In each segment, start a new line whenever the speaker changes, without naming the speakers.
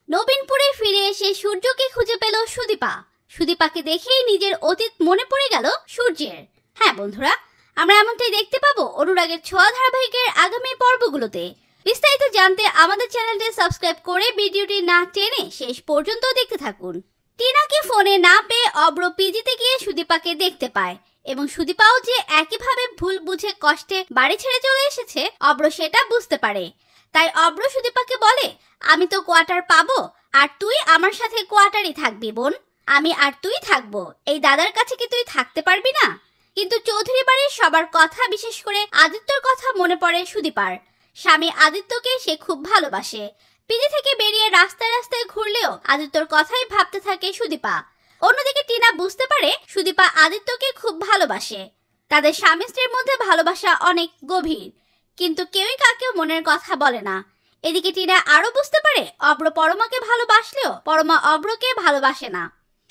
নবীনপুরে ফিরে এসে সূর্যকে খুঁজে পেল সুদীপা। সুদীপাকে দেখেই নিজের অতীত মনে পড়ে গেল সূর্যের। হ্যাঁ বন্ধুরা, আমরা এমনটাই দেখতে পাবো অনুরাগের ছোঁয়া ধারাবাহিকের আগামী পর্বগুলোতে। বিস্তারিত জানতে আমাদের চ্যানেলটি সাবস্ক্রাইব করে ভিডিওটি না টেনে শেষ পর্যন্ত দেখতে থাকুন। টিনাকে ফোনে না পেয়ে অব্র পিজিতে গিয়ে সুদীপাকে দেখতে পায় এবং সুদীপাও যে একইভাবে ভুল বুঝে কষ্টে বাড়ি ছেড়ে চলে এসেছে অব্র সেটা বুঝতে পারে। তাই অব্র সুদীপাকে বলে, আমি তো কোয়ার্টার পাবো, আর তুই আমার সাথে কোয়ার্টারই থাকবি বোন। আমি আর তুই থাকবো, এই দাদার কাছে কি তুই থাকতে পারবি না? কিন্তু চৌধুরী বাড়ির সবার কথা, বিশেষ করে আদিত্যর কথা মনে পড়ে সুদীপার। স্বামী আদিত্যকে সে খুব ভালোবাসে। পিজি থেকে বেরিয়ে রাস্তায় রাস্তায় ঘুরলেও আদিত্যর কথাই ভাবতে থাকে সুদীপা। অন্যদিকে টিনা বুঝতে পারে সুদীপা আদিত্যকে খুব ভালোবাসে। তাদের স্বামী স্ত্রীর মধ্যে ভালোবাসা অনেক গভীর, কিন্তু কেউই কাউকে মনের কথা বলে না। এদিকে টিনা আরো বুঝতে পারে অব্র পরমাকে ভালোবাসলেও পরমা অব্রকে ভালোবাসে না।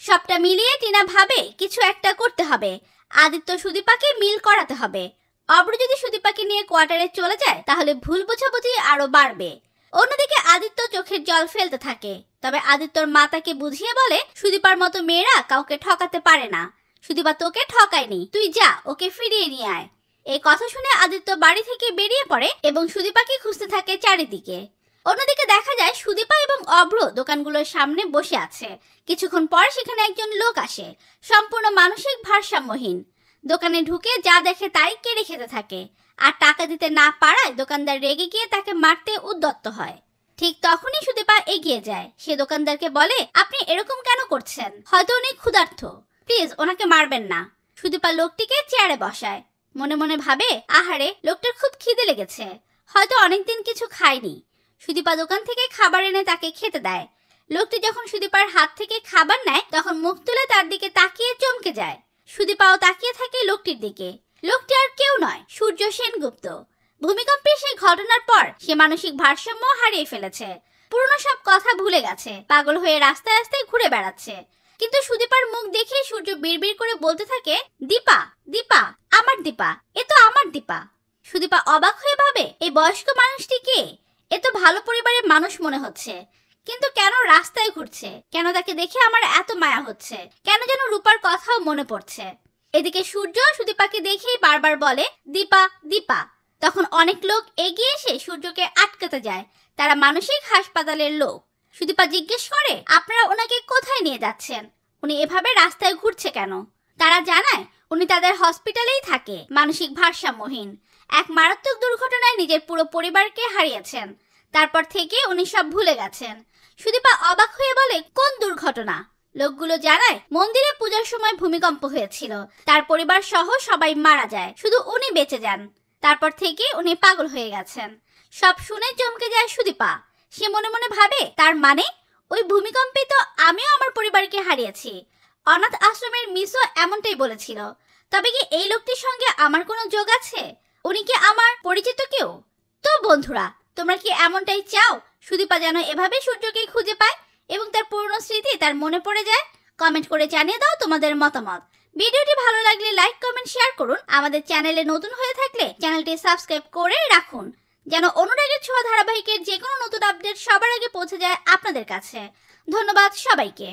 সবটা মিলিয়ে টিনা ভাবে কিছু একটা করতে হবে। আদিত্য সুদীপাকে মিল করাতে হবে। অব্র যদি সুদীপাকে নিয়ে কোয়ার্টারে চলে যায় তাহলে ভুল বোঝাবুঝি আরো বাড়বে। অন্যদিকে আদিত্য চোখের জল ফেলতে থাকে। তবে আদিত্যর মা তাকে বুঝিয়ে বলে, সুদীপার মতো মেয়েরা কাউকে ঠকাতে পারে না। সুদীপা তোকে ঠকায়নি, তুই যা, ওকে ফিরিয়ে নিয়ে আয়। এই কথা শুনে আদিত্য বাড়ি থেকে বেরিয়ে পড়ে এবং সুদীপাকে খুঁজতে থাকে চারিদিকে। অন্যদিকে দেখা যায় সুদীপা এবং অব্র দোকানগুলোর সামনে বসে আছে। কিছুক্ষণ পর সেখানে একজন লোক আসে, সম্পূর্ণ মানসিক ভারসাম্যহীন। দোকানে ঢুকে যা দেখে তাই কেড়ে খেতে থাকে, আর টাকা দিতে না পারায় দোকানদার রেগে গিয়ে তাকে মারতে উদ্যত হয়। ঠিক তখনই সুদীপা এগিয়ে যায়। সে দোকানদারকে বলে, আপনি এরকম কেন করছেন? হয়তো উনি ক্ষুধার্ত, প্লিজ ওনাকে মারবেন না। সুদীপা লোকটিকে চেয়ারে বসায়। মনে মনে ভাবে, আহারে, লোকটার খুব খিদে লেগেছে, হয়তো অনেকদিন কিছু খায়নি। সুদীপা দোকান থেকে খাবার এনে তাকে খেতে দেয়। লোকটি যখন সুদীপার হাত থেকে খাবার নেয় তখন মুখ তুলে তার দিকে তাকিয়ে চমকে যায়। সুদীপাও তাকিয়ে থাকে লোকটির দিকে। লোকটি আর কেউ নয়, সূর্য সেনগুপ্ত। ভূমিকম্পের সেই ঘটনার পর সে মানসিক ভারসাম্য হারিয়ে ফেলেছে। পুরনো সব কথা ভুলে গেছে, পাগল হয়ে রাস্তায় রাস্তায় ঘুরে বেড়াচ্ছে। কিন্তু সুদীপার মুখ দেখে সূর্য বিড়বিড় করে বলতে থাকে, দীপা, দীপা, আমার দীপা, এ তো আমার দীপা। সুদীপা অবাক হয়ে ভাবে, এই বয়স্ক মানুষটি কে? এ তো ভালো পরিবারের মানুষ মনে হচ্ছে, কিন্তু কেন রাস্তায় ঘুরছে? কেন তাকে দেখে আমার এত মায়া হচ্ছে? কেন যেন রূপার কথাও মনে পড়ছে। এদিকে সূর্য সুদীপাকে দেখেই বারবার বলে, দীপা, দীপা। তখন অনেক লোক এগিয়ে এসে সূর্যকে আটকাতে যায়। তারা মানসিক হাসপাতালের লোক। সুদীপা জিজ্ঞেস করে, আপনারা ওনাকে কোথায় নিয়ে যাচ্ছেন? উনি এভাবে রাস্তায় ঘুরছে কেন? তারা জানায় উনি তাদের হসপিটালেই থাকে, মানসিক ভারসাম্যহীন। এক মারাত্মক দুর্ঘটনায় নিজের পুরো পরিবারকে হারিয়েছেন। তারপর থেকে উনি সব ভুলে গেছেন। সুদীপা অবাক হয়ে বলে, কোন দুর্ঘটনা? লোকগুলো জানায় মন্দিরে পূজার সময় ভূমিকম্প হয়েছিল, তার পরিবার সহ সবাই মারা যায়, শুধু উনি বেঁচে যান। তারপর থেকে উনি পাগল হয়ে গেছেন। সব শুনে চমকে যায় সুদীপা। সে মনে মনে ভাবে, তার মানে ওই ভূমিকম্পে তো আমিও আমার পরিবারকে হারিয়েছি। অনাথ আশ্রমের মিসও এমনটাই বলেছিল। তবে কি এই লোকটির সঙ্গে আমার কোনো যোগ আছে? উনি কি আমার পরিচিত কেউ? তো বন্ধুরা, তোমরা কি এমনটাই চাও সুদীপা যেন এভাবে সূর্যকে খুঁজে পায় এবং তার পুরনো স্মৃতি তার মনে পড়ে যায়? কমেন্ট করে জানিয়ে দাও তোমাদের মতামত। ভিডিওটি ভালো লাগলে লাইক, কমেন্ট, শেয়ার করুন। আমাদের চ্যানেলে নতুন হয়ে থাকলে চ্যানেলটি সাবস্ক্রাইব করে রাখুন, যেন অনুরাগের ছোঁয়া ধারাবাহিকের যে কোনো নতুন আপডেট সবার আগে পৌঁছে যায় আপনাদের কাছে। ধন্যবাদ সবাইকে।